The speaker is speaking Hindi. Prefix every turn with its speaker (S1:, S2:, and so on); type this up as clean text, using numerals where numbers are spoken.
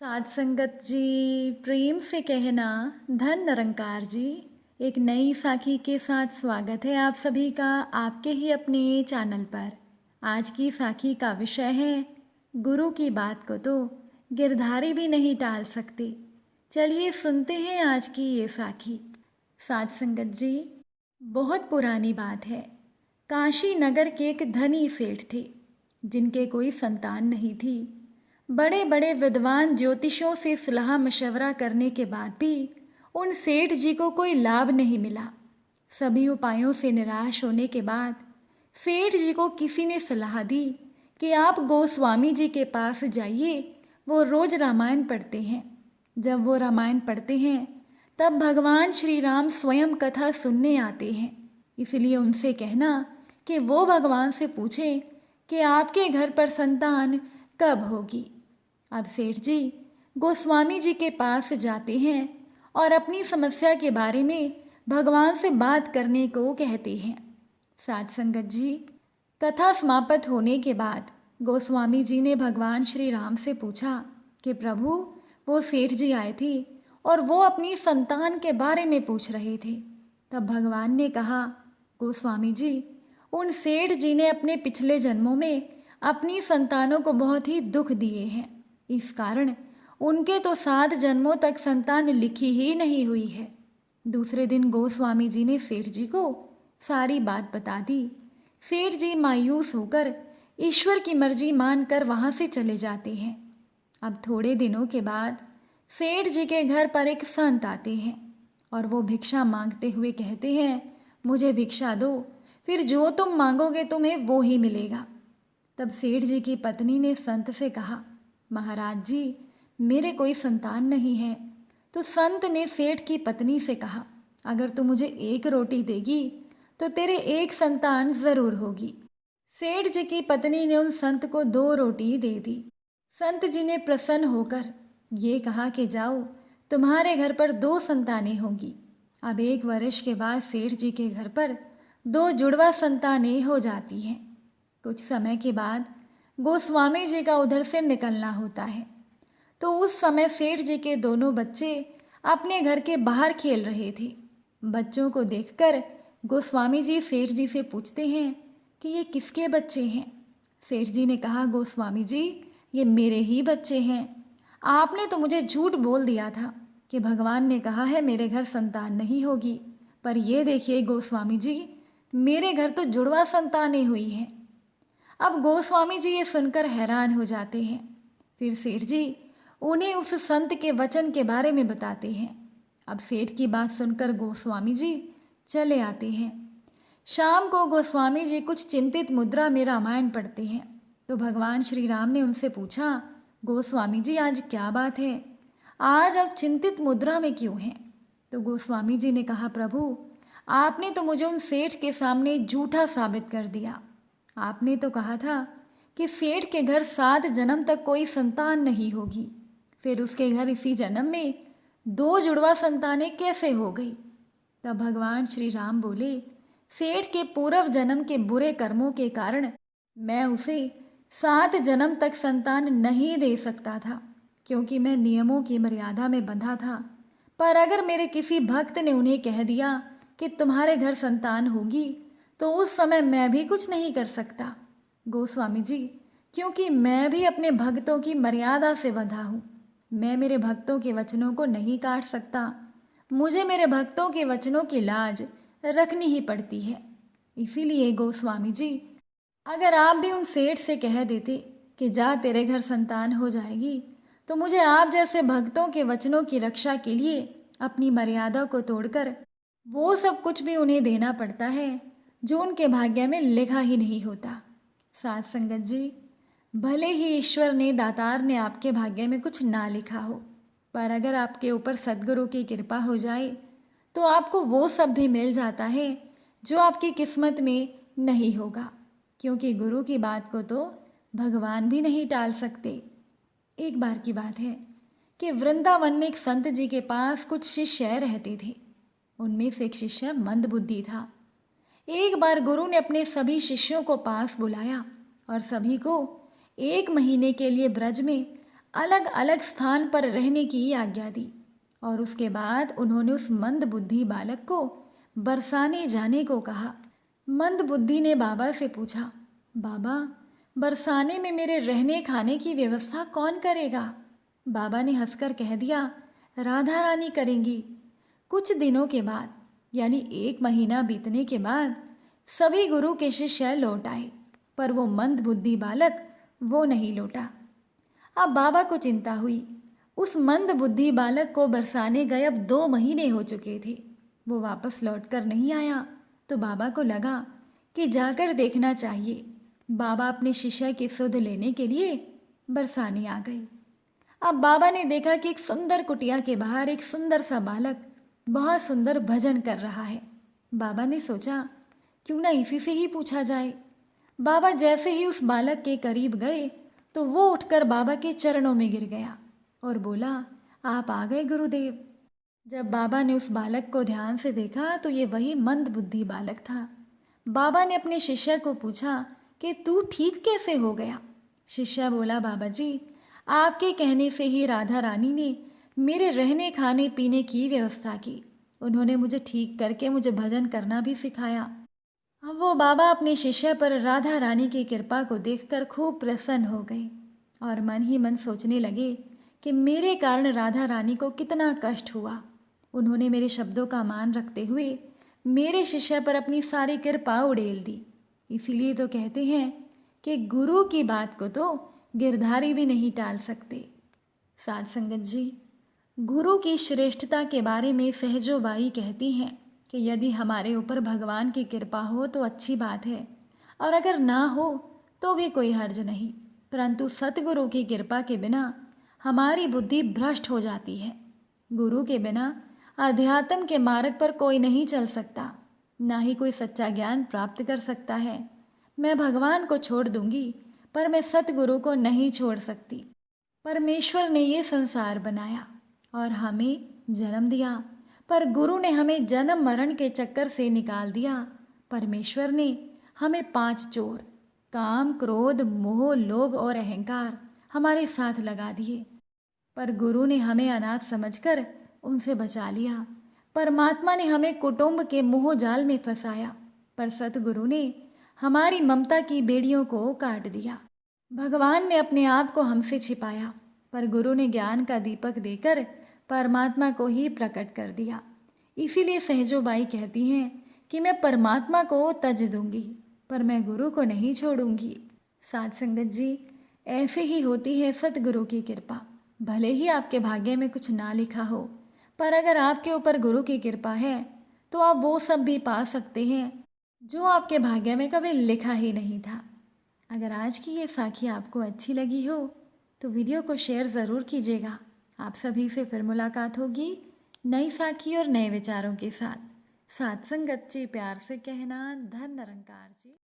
S1: साध संगत जी, प्रेम से कहना धन निरंकार जी। एक नई साखी के साथ स्वागत है आप सभी का आपके ही अपने चैनल पर। आज की साखी का विषय है गुरु की बात को तो गिरधारी भी नहीं टाल सकते। चलिए सुनते हैं आज की ये साखी। साध संगत जी, बहुत पुरानी बात है। काशी नगर के एक धनी सेठ थे जिनके कोई संतान नहीं थी। बड़े बड़े विद्वान ज्योतिषों से सलाह मशवरा करने के बाद भी उन सेठ जी को कोई लाभ नहीं मिला। सभी उपायों से निराश होने के बाद सेठ जी को किसी ने सलाह दी कि आप गोस्वामी जी के पास जाइए, वो रोज रामायण पढ़ते हैं। जब वो रामायण पढ़ते हैं तब भगवान श्री राम स्वयं कथा सुनने आते हैं। इसलिए उनसे कहना कि वो भगवान से पूछें कि आपके घर पर संतान कब होगी। अब सेठ जी गोस्वामी जी के पास जाते हैं और अपनी समस्या के बारे में भगवान से बात करने को कहते हैं। साध संगत जी, कथा समाप्त होने के बाद गोस्वामी जी ने भगवान श्री राम से पूछा कि प्रभु, वो सेठ जी आए थे और वो अपनी संतान के बारे में पूछ रहे थे। तब भगवान ने कहा, गोस्वामी जी, उन सेठ जी ने अपने पिछले जन्मों में अपनी संतानों को बहुत ही दुख दिए हैं। इस कारण उनके तो 7 जन्मों तक संतान लिखी ही नहीं हुई है। दूसरे दिन गोस्वामी जी ने सेठ जी को सारी बात बता दी। सेठ जी मायूस होकर ईश्वर की मर्जी मानकर वहां से चले जाते हैं। अब थोड़े दिनों के बाद सेठ जी के घर पर एक संत आते हैं और वो भिक्षा मांगते हुए कहते हैं, मुझे भिक्षा दो, फिर जो तुम मांगोगे तुम्हें वो ही मिलेगा। तब सेठ जी की पत्नी ने संत से कहा, महाराज जी, मेरे कोई संतान नहीं है। तो संत ने सेठ की पत्नी से कहा, अगर तू मुझे 1 रोटी देगी तो तेरे 1 संतान जरूर होगी। सेठ जी की पत्नी ने उन संत को 2 रोटी दे दी। संत जी ने प्रसन्न होकर ये कहा कि जाओ, तुम्हारे घर पर 2 संतानें होंगी। अब 1 वर्ष के बाद सेठ जी के घर पर 2 जुड़वा संतानें हो जाती हैं। कुछ समय के बाद गोस्वामी जी का उधर से निकलना होता है। तो उस समय सेठ जी के दोनों बच्चे अपने घर के बाहर खेल रहे थे। बच्चों को देखकर गोस्वामी जी सेठ जी से पूछते हैं कि ये किसके बच्चे हैं। सेठ जी ने कहा, गोस्वामी जी, ये मेरे ही बच्चे हैं। आपने तो मुझे झूठ बोल दिया था कि भगवान ने कहा है मेरे घर संतान नहीं होगी, पर ये देखिए गोस्वामी जी, मेरे घर तो जुड़वा संतानें हुई हैं। अब गोस्वामी जी ये सुनकर हैरान हो जाते हैं। फिर सेठ जी उन्हें उस संत के वचन के बारे में बताते हैं। अब सेठ की बात सुनकर गोस्वामी जी चले आते हैं। शाम को गोस्वामी जी कुछ चिंतित मुद्रा में रामायण पढ़ते हैं। तो भगवान श्री राम ने उनसे पूछा, गोस्वामी जी, आज क्या बात है? आज आप चिंतित मुद्रा में क्यों हैं? तो गोस्वामी जी ने कहा, प्रभु, आपने तो मुझे उन सेठ के सामने झूठा साबित कर दिया। आपने तो कहा था कि सेठ के घर 7 जन्म तक कोई संतान नहीं होगी। फिर उसके घर इसी जन्म में 2 जुड़वा संतानें कैसे हो गई? तब भगवान श्री राम बोले, सेठ के पूर्व जन्म के बुरे कर्मों के कारण मैं उसे 7 जन्म तक संतान नहीं दे सकता था, क्योंकि मैं नियमों की मर्यादा में बंधा था। पर अगर मेरे किसी भक्त ने उन्हें कह दिया कि तुम्हारे घर संतान होगी, तो उस समय मैं भी कुछ नहीं कर सकता गोस्वामी जी, क्योंकि मैं भी अपने भक्तों की मर्यादा से बंधा हूँ। मैं मेरे भक्तों के वचनों को नहीं काट सकता। मुझे मेरे भक्तों के वचनों की लाज रखनी ही पड़ती है। इसीलिए गोस्वामी जी, अगर आप भी उन सेठ से कह देते कि जा तेरे घर संतान हो जाएगी, तो मुझे आप जैसे भक्तों के वचनों की रक्षा के लिए अपनी मर्यादा को तोड़कर वो सब कुछ भी उन्हें देना पड़ता है जो उनके भाग्य में लिखा ही नहीं होता। साध संगत जी, भले ही ईश्वर ने, दातार ने आपके भाग्य में कुछ ना लिखा हो, पर अगर आपके ऊपर सद्गुरु की कृपा हो जाए तो आपको वो सब भी मिल जाता है जो आपकी किस्मत में नहीं होगा, क्योंकि गुरु की बात को तो भगवान भी नहीं टाल सकते। एक बार की बात है कि वृंदावन में एक संत जी के पास कुछ शिष्य रहते थे। उनमें से एक शिष्य मंदबुद्धि था। एक बार गुरु ने अपने सभी शिष्यों को पास बुलाया और सभी को 1 महीने के लिए ब्रज में अलग अलग स्थान पर रहने की आज्ञा दी और उसके बाद उन्होंने उस मंद बुद्धि बालक को बरसाने जाने को कहा। मंद बुद्धि ने बाबा से पूछा, बाबा, बरसाने में मेरे रहने खाने की व्यवस्था कौन करेगा? बाबा ने हंसकर कह दिया, राधा रानी करेंगी। कुछ दिनों के बाद, यानी 1 महीना बीतने के बाद, सभी गुरु के शिष्य लौट आए, पर वो मंद बुद्धि बालक वो नहीं लौटा। अब बाबा को चिंता हुई। उस मंद बुद्धि बालक को बरसाने गए अब 2 महीने हो चुके थे। वो वापस लौटकर नहीं आया, तो बाबा को लगा कि जाकर देखना चाहिए। बाबा अपने शिष्य की सुध लेने के लिए बरसाने आ गए। अब बाबा ने देखा कि एक सुंदर कुटिया के बाहर एक सुंदर सा बालक बहुत सुंदर भजन कर रहा है। बाबा ने सोचा, क्यों ना इसी से ही पूछा जाए। बाबा जैसे ही उस बालक के करीब गए तो वो उठकर बाबा के चरणों में गिर गया और बोला, आप आ गए गुरुदेव। जब बाबा ने उस बालक को ध्यान से देखा तो ये वही मंद बुद्धि बालक था। बाबा ने अपने शिष्य को पूछा कि तू ठीक कैसे हो गया? शिष्य बोला, बाबा जी, आपके कहने से ही राधा रानी ने मेरे रहने खाने पीने की व्यवस्था की। उन्होंने मुझे ठीक करके मुझे भजन करना भी सिखाया। अब वो बाबा अपने शिष्य पर राधा रानी की कृपा को देखकर खूब प्रसन्न हो गए और मन ही मन सोचने लगे कि मेरे कारण राधा रानी को कितना कष्ट हुआ। उन्होंने मेरे शब्दों का मान रखते हुए मेरे शिष्य पर अपनी सारी कृपा उड़ेल दी। इसीलिए तो कहते हैं कि गुरु की बात को तो गिरधारी भी नहीं टाल सकते। साध संगत जी, गुरु की श्रेष्ठता के बारे में सहजो बाई कहती हैं कि यदि हमारे ऊपर भगवान की कृपा हो तो अच्छी बात है, और अगर ना हो तो भी कोई हर्ज नहीं, परंतु सतगुरु की कृपा के बिना हमारी बुद्धि भ्रष्ट हो जाती है। गुरु के बिना अध्यात्म के मार्ग पर कोई नहीं चल सकता, ना ही कोई सच्चा ज्ञान प्राप्त कर सकता है। मैं भगवान को छोड़ दूंगी, पर मैं सतगुरु को नहीं छोड़ सकती। परमेश्वर ने ये संसार बनाया और हमें जन्म दिया, पर गुरु ने हमें जन्म मरण के चक्कर से निकाल दिया। परमेश्वर ने हमें 5 चोर, काम, क्रोध, मोह, लोभ और अहंकार हमारे साथ लगा दिए, पर गुरु ने हमें अनाथ समझकर उनसे बचा लिया। परमात्मा ने हमें कुटुंब के मोह जाल में फंसाया, पर सतगुरु ने हमारी ममता की बेड़ियों को काट दिया। भगवान ने अपने आप को हमसे छिपाया, पर गुरु ने ज्ञान का दीपक देकर परमात्मा को ही प्रकट कर दिया। इसीलिए सहजो बाई कहती हैं कि मैं परमात्मा को तज दूंगी, पर मैं गुरु को नहीं छोड़ूंगी। साध संगत जी, ऐसे ही होती है सतगुरु की कृपा। भले ही आपके भाग्य में कुछ ना लिखा हो, पर अगर आपके ऊपर गुरु की कृपा है तो आप वो सब भी पा सकते हैं जो आपके भाग्य में कभी लिखा ही नहीं था। अगर आज की ये साखी आपको अच्छी लगी हो तो वीडियो को शेयर ज़रूर कीजिएगा। आप सभी से फिर मुलाकात होगी नई साखी और नए विचारों के साथ। साथ संगत जी, प्यार से कहना, धन निरंकार जी।